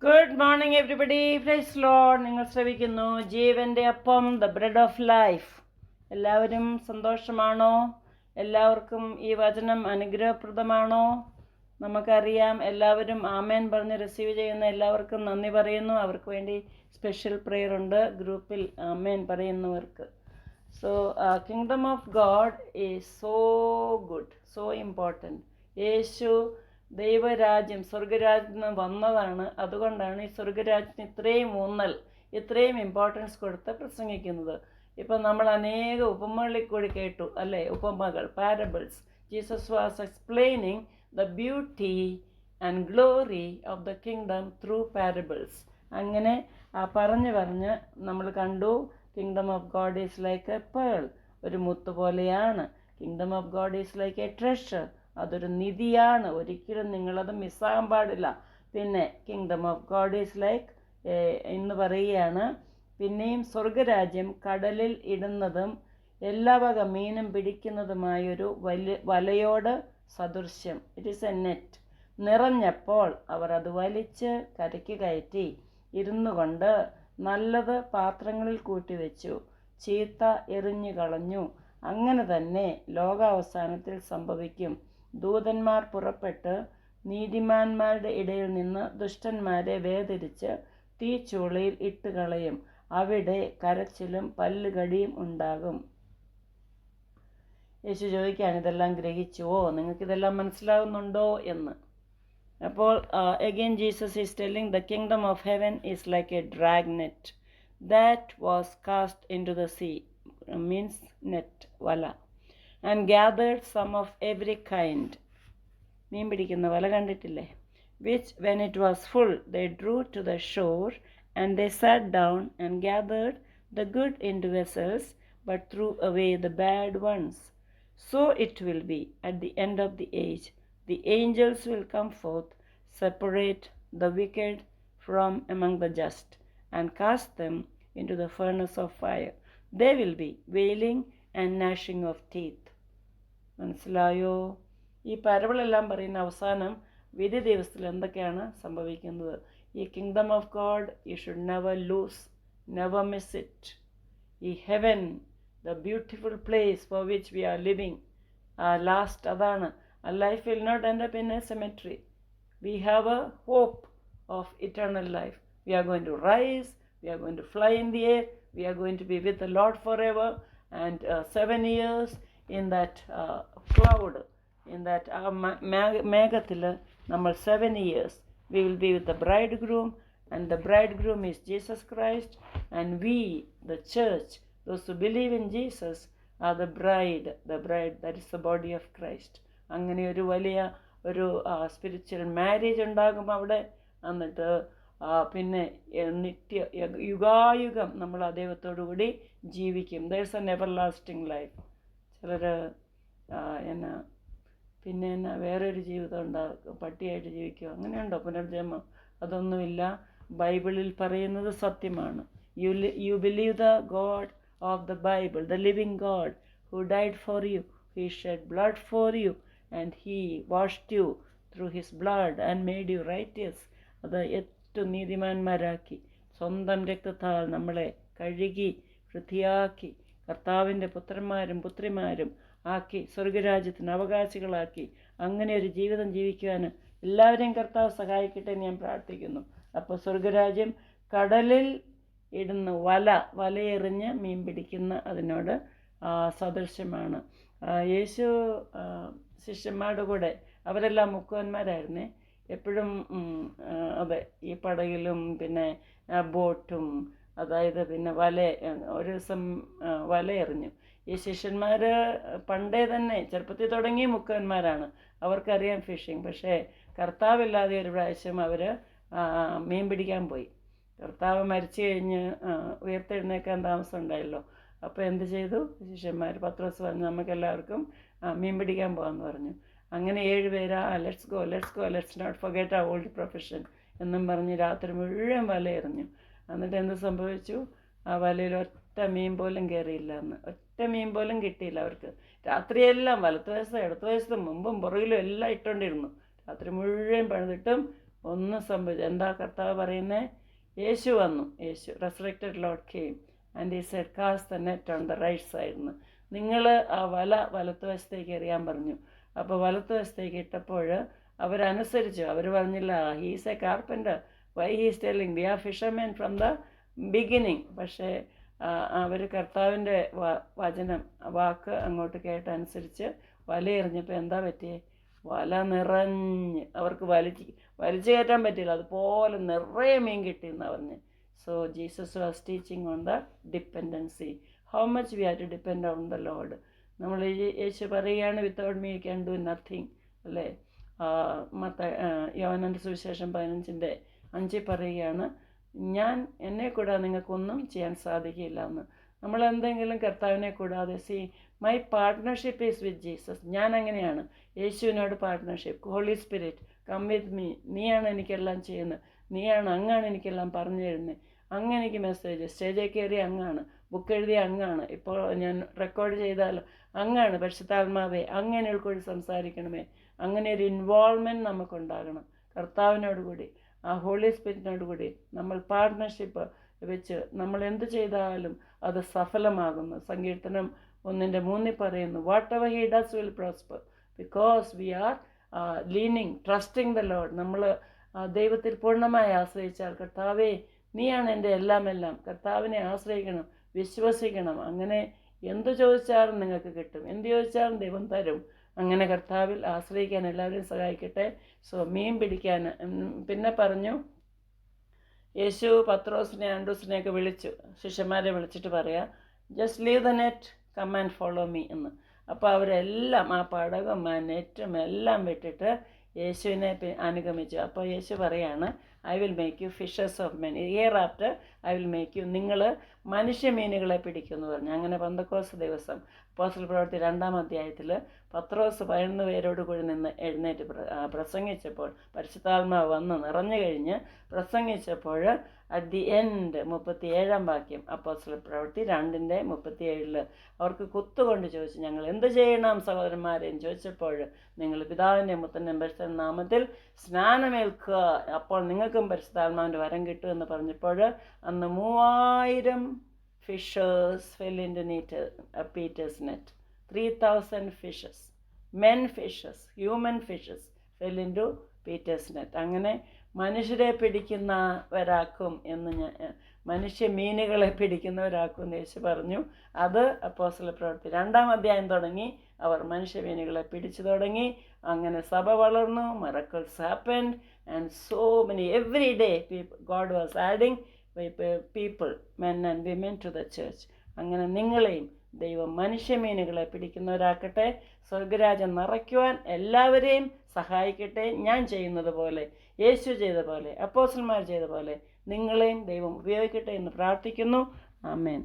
Good morning everybody. Praise Lord. നിങ്ങൾ ശ്രവിക്കുന്നു ജീവൻ്റെ അപ്പം, ദ ബ്രെഡ് ഓഫ് ലൈഫ്. എല്ലാവരും സന്തോഷമാണോ? എല്ലാവർക്കും ഈ വചനം അനുഗ്രഹപ്രദമാണോ? നമുക്കറിയാം, എല്ലാവരും ആമേൻ പറഞ്ഞ് റിസീവ് ചെയ്യുന്ന എല്ലാവർക്കും നന്ദി പറയുന്നു. അവർക്ക് വേണ്ടി സ്പെഷ്യൽ പ്രെയർ ഉണ്ട് ഗ്രൂപ്പിൽ ആമേൻ പറയുന്നവർക്ക്. So kingdom of God is so good, so important. യേശു ദൈവരാജ്യം സ്വർഗരാജ്യത്തിൽ നിന്ന് വന്നതാണ്. അതുകൊണ്ടാണ് ഈ സ്വർഗരാജ്യത്തിന് ഇത്രയും ഊന്നൽ, ഇത്രയും ഇമ്പോർട്ടൻസ് കൊടുത്ത് പ്രസംഗിക്കുന്നത്. ഇപ്പം നമ്മൾ അനേക ഉപമകളിൽ കൂടി കേട്ടു അല്ലേ? ഉപമകൾ, parables. Jesus was explaining the beauty and glory of the kingdom through parables. അങ്ങനെ പറഞ്ഞ് നമ്മൾ കണ്ടു, kingdom of God is like a pearl, ഒരു മുത്ത് പോലെയാണ്. Kingdom of God is like a treasure, അതൊരു നിധിയാണ്. ഒരിക്കലും നിങ്ങളത് മിസ്സാകാൻ പാടില്ല. പിന്നെ kingdom of God is like എന്ന് പറയുകയാണ്. പിന്നെയും സ്വർഗരാജ്യം കടലിൽ ഇടുന്നതും എല്ലാ വക മീനും പിടിക്കുന്നതുമായൊരു വലയോട് സദൃശ്യം. It is a net. നിറഞ്ഞപ്പോൾ അവർ അത് വലിച്ച് കരയ്ക്ക് കയറ്റി ഇരുന്നു കൊണ്ട് നല്ലത് പാത്രങ്ങളിൽ കൂട്ടിവെച്ചു, ചീത്ത എറിഞ്ഞു കളഞ്ഞു. അങ്ങനെ തന്നെ ലോകാവസാനത്തിൽ സംഭവിക്കും. ദൂതന്മാർ പുറപ്പെട്ട് നീതിമാന്മാരുടെ ഇടയിൽ നിന്ന് ദുഷ്ടന്മാരെ വേർതിരിച്ച് തീച്ചൂളയിൽ ഇട്ട് കളയും. അവിടെ കരച്ചിലും പല്ലുകടിയും ഉണ്ടാകും. യേശു ചോദിക്കുകയാണ്, ഇതെല്ലാം ഗ്രഹിച്ചുവോ? നിങ്ങൾക്കിതെല്ലാം മനസ്സിലാകുന്നുണ്ടോ എന്ന്. അപ്പോൾ again Jesus is telling the kingdom of heaven is like a dragnet that was cast into the sea, means net, wala, and gathered some of every kind. മീൻ പിടിക്കുന്ന വല കണ്ടിട്ടില്ലേ? which when it was full they drew to the shore, and they sat down and gathered the good into vessels, but threw away the bad ones. So it will be at the end of the age. The angels will come forth, separate the wicked from among the just, and cast them into the furnace of fire. There will be wailing and gnashing of teeth. മനസ്സിലായോ? ഈ പരവളെല്ലാം പറയുന്ന അവസാനം വിധി ദിവസത്തിൽ എന്തൊക്കെയാണ് സംഭവിക്കുന്നത്? ഈ kingdom of God you should never lose, never miss it. ഈ heaven, the beautiful place for which we are living, last അതാണ്. A life will not end up in a cemetery. We have a hope of eternal life. We are going to rise, we are going to fly in the air, we are going to be with the Lord forever. And 7 years in that cloud, in that മേഘത്തിൽ നമ്മൾ 7 years we will be with the bridegroom, and the bridegroom is Jesus Christ, and we, the church, those who believe in Jesus, are the bride, that is the body of Christ. അങ്ങനെ ഒരു വലിയ ഒരു spiritual marriage ഉണ്ടാകും അവിടെ. എന്നിട്ട് പിന്നെ യുഗായുഗം നമ്മൾ ആ ദൈവത്തോടു കൂടി ജീവിക്കും. There's N ever lasting life. ചിലർ പിന്നെ വേറൊരു ജീവിതം ഉണ്ടാകും, പട്ടിയായിട്ട് ജീവിക്കുക, അങ്ങനെയുണ്ടോ പുനർജന്മം? അതൊന്നുമില്ല. ബൈബിളിൽ പറയുന്നത് സത്യമാണ്. You believe the God of the Bible, the living God who died for you, he shed blood for you, and he washed you through his blood and made you righteous. അത് ഏറ്റവും നീതിമാന്മാരാക്കി സ്വന്തം രക്തത്താൽ നമ്മളെ കഴുകി വൃത്തിയാക്കി കർത്താവിൻ്റെ പുത്രന്മാരും പുത്രിമാരും ആക്കി സ്വർഗരാജ്യത്തിന് അവകാശികളാക്കി. അങ്ങനെ ഒരു ജീവിതം ജീവിക്കുവാൻ എല്ലാവരെയും കർത്താവ് സഹായിക്കട്ടെ എന്ന് ഞാൻ പ്രാർത്ഥിക്കുന്നു. അപ്പോൾ സ്വർഗരാജ്യം കടലിൽ ഇടുന്ന വലയെറിഞ്ഞ് മീൻ പിടിക്കുന്ന അതിനോട് സദൃശ്യമാണ്. യേശു ശിഷ്യന്മാരുടെ കൂടെ, അവരെല്ലാം മുക്കുവന്മാരായിരുന്നേ, എപ്പോഴും അതെ ഈ പടകിലും പിന്നെ ബോട്ടും, അതായത് പിന്നെ ഒരു ദിവസം വലയെറിഞ്ഞു. ഈ ശിഷ്യന്മാർ പണ്ടേ തന്നെ ചെറുപ്പത്തിൽ തുടങ്ങി മുക്കുവന്മാരാണ്, അവർക്കറിയാം ഫിഷിങ്. പക്ഷേ കർത്താവില്ലാതെ ഒരു പ്രാവശ്യം അവർ മീൻ പിടിക്കാൻ പോയി. കർത്താവ് മരിച്ചു കഴിഞ്ഞ് ഉയർത്തെഴുന്നേക്കാൻ താമസം ഉണ്ടായല്ലോ. അപ്പോൾ എന്ത് ചെയ്തു ശിഷ്യന്മാർ? പത്രോസ് പറഞ്ഞു, നമുക്കെല്ലാവർക്കും മീൻ പിടിക്കാൻ പോകാമെന്ന് പറഞ്ഞു. അങ്ങനെ 7 പേര് let's go let's not forget our old profession എന്നും പറഞ്ഞ് രാത്രി മുഴുവൻ വലയെറിഞ്ഞു. എന്നിട്ട് എന്ത് സംഭവിച്ചു? ആ വലയിൽ ഒറ്റ മീൻ പോലും കയറിയില്ല. ഒറ്റ മീൻ പോലും കിട്ടിയില്ല അവർക്ക്. രാത്രിയെല്ലാം വലത്ത് വശത്തും ഇടത്ത് വശത്തും മുമ്പും പുറകിലും എല്ലാം ഇട്ടുകൊണ്ടിരുന്നു. രാത്രി മുഴുവൻ പണിതിട്ടും ഒന്നും സംഭവിച്ചു. എന്താ കർത്താവ് പറയുന്നത്? യേശു വന്നു. യേശു resurrected Lord came and he said cast the net on the right side എന്ന്. നിങ്ങൾ ആ വല വലത്തുവശത്തേക്ക് എറിയാൻ പറഞ്ഞു. അപ്പോൾ വലത്തുവശത്തേക്ക് ഇട്ടപ്പോൾ അവരനുസരിച്ചു. അവർ പറഞ്ഞില്ല he's a carpenter, why he's telling we are fishermen from the beginning. പക്ഷേ അവർ കർത്താവിൻ്റെ വചനം വാക്ക് അങ്ങോട്ട് കേട്ടനുസരിച്ച് വലയെറിഞ്ഞപ്പോൾ എന്താ പറ്റിയേ? വല നിറഞ്ഞ് അവർക്ക് വലിച്ചു കയറ്റാൻ പറ്റില്ല, അതുപോലെ നിറയെ മീൻ കിട്ടിയെന്നാണ് പറഞ്ഞ്. So Jesus was teaching on the dependency, how much we have to depend on the Lord. നമ്മൾ യേശു പറയുകയാണ് without me can do nothing അല്ലേ. യോഹന്നാന്റെ സുവിശേഷം 15:5 പറയുകയാണ്, എന്നെ കൂടാതെ നിങ്ങൾക്കൊന്നും ചെയ്യാൻ സാധിക്കില്ല എന്ന്. നമ്മൾ എന്തെങ്കിലും കർത്താവിനെ കൂടാതെ my partnership is with Jesus. ഞാൻ അങ്ങനെയാണ്, യേശുവിനോട് partnership. Holy Spirit come with me, നീയാണ് എനിക്കെല്ലാം ചെയ്യുന്നത്, അങ്ങാണ് എനിക്കെല്ലാം പറഞ്ഞു തരുന്നത്, എനിക്ക് മെസ്സേജ് സ്റ്റേജിൽ കയറി അങ്ങാണ്, ബുക്ക് എഴുതിയ അങ്ങാണ്, ഇപ്പോൾ ഞാൻ റെക്കോർഡ് ചെയ്താൽ അങ്ങാണ്. പരിശുദ്ധാത്മാവേ അങ്ങനെയുള്ള കൂടി സംസാരിക്കണമേ. അങ്ങനെ ഒരു ഇൻവോൾവ്മെൻറ്റ് നമുക്കുണ്ടാകണം കർത്താവിനോട് കൂടി, ആ ഹോളി സ്പിരിറ്റിനോട് കൂടി. നമ്മൾ പാർട്ട്ണർഷിപ്പ് വെച്ച് നമ്മൾ എന്ത് ചെയ്താലും അത് സഫലമാകുന്നു. സങ്കീർത്തനം 1:3 പറയുന്നു, whatever he does will prosper because we are leaning trusting the Lord. നമ്മൾ ദൈവത്തിൽ പൂർണ്ണമായി ആശ്രയിച്ചാൽ, കർത്താവേ നീയാണ് എൻ്റെ എല്ലാം, കർത്താവിനെ ആശ്രയിക്കണം, വിശ്വസിക്കണം. അങ്ങനെ എന്തു ചോദിച്ചാലും നിങ്ങൾക്ക് കിട്ടും, എന്ത് ചോദിച്ചാലും ദൈവം തരും. അങ്ങനെ കർത്താവിൽ ആശ്രയിക്കാൻ എല്ലാവരെയും സഹായിക്കട്ടെ. സോ മീൻ പിടിക്കാൻ പിന്നെ പറഞ്ഞു, യേശു പത്രോസിനെ ആൻഡ്രൂസിനെയൊക്കെ വിളിച്ചു, ശിഷ്യന്മാരെ വിളിച്ചിട്ട് പറയാം, just leave the net come and follow me എന്ന്. അപ്പോൾ അവരെല്ലാം ആ പടകും ആ നെറ്റും എല്ലാം വിട്ടിട്ട് യേശുവിനെ അനുഗമിച്ചു. അപ്പോൾ യേശു പറയാണ്, I will make you fishers of men, year after I will make you, നിങ്ങൾ മനുഷ്യമീനുകളെ പിടിക്കുമെന്ന് പറഞ്ഞു. അങ്ങനെ പെന്തക്കോസ്ത് ദിവസം അപ്പോസ്തല പ്രവൃത്തി 2-ാം അധ്യായത്തിൽ പത്രോസ് 11 പേരോട് കൂടി നിന്ന് എഴുന്നേറ്റ് പ്രസംഗിച്ചപ്പോൾ, പരിശുദ്ധാത്മാവ് വന്ന് നിറഞ്ഞു കഴിഞ്ഞ് പ്രസംഗിച്ചപ്പോൾ അറ്റ് ദി എൻഡ് 37-ാം വാക്യം അപ്പോസ്തല പ്രവൃത്തി 2:37 അവർക്ക് കുത്തുകൊണ്ട് ചോദിച്ചു, ഞങ്ങൾ എന്ത് ചെയ്യണം സഹോദരന്മാരെന്ന് ചോദിച്ചപ്പോൾ, നിങ്ങൾ പിതാവിൻ്റെ പുത്രൻ്റെ പരിശുദ്ധ നാമത്തിൽ സ്നാനമേൽക്കുക, അപ്പോൾ നിങ്ങൾക്കും പരിശുദ്ധാത്മാവിൻ്റെ വരം കിട്ടും എന്ന് പറഞ്ഞപ്പോൾ അന്ന് 3000 fishes fell into Peter's net. 3,000 fishes, men fishes, human fishes fell into Peter's net. അങ്ങനെ മനുഷ്യരെ പിടിക്കുന്നവരാക്കും എന്ന് മനുഷ്യ മീനുകളെ പിടിക്കുന്നവരാക്കും എന്ന് യേശു പറഞ്ഞു. അത് അപ്പോസ്തല പ്രവൃത്തി 2-ാം അധ്യായം തുടങ്ങി അവർ മനുഷ്യ മീനുകളെ പിടിച്ചു തുടങ്ങി. അങ്ങനെ സഭ വളർന്നു, miracles happened and so many every day God was adding people, men and women to the church. അങ്ങനെ നിങ്ങളെയും ദൈവം മനുഷ്യമീനുകളെ പിടിക്കുന്നവരാക്കട്ടെ. സ്വർഗരാജ്യം നിറയ്ക്കുവാൻ എല്ലാവരെയും സഹായിക്കട്ടെ. ഞാൻ ചെയ്യുന്നത് പോലെ, യേശു ചെയ്ത പോലെ, അപ്പോസ്തലന്മാർ ചെയ്ത പോലെ നിങ്ങളെയും ദൈവം ഉപയോഗിക്കട്ടെ എന്ന് പ്രാർത്ഥിക്കുന്നു. ആമേൻ.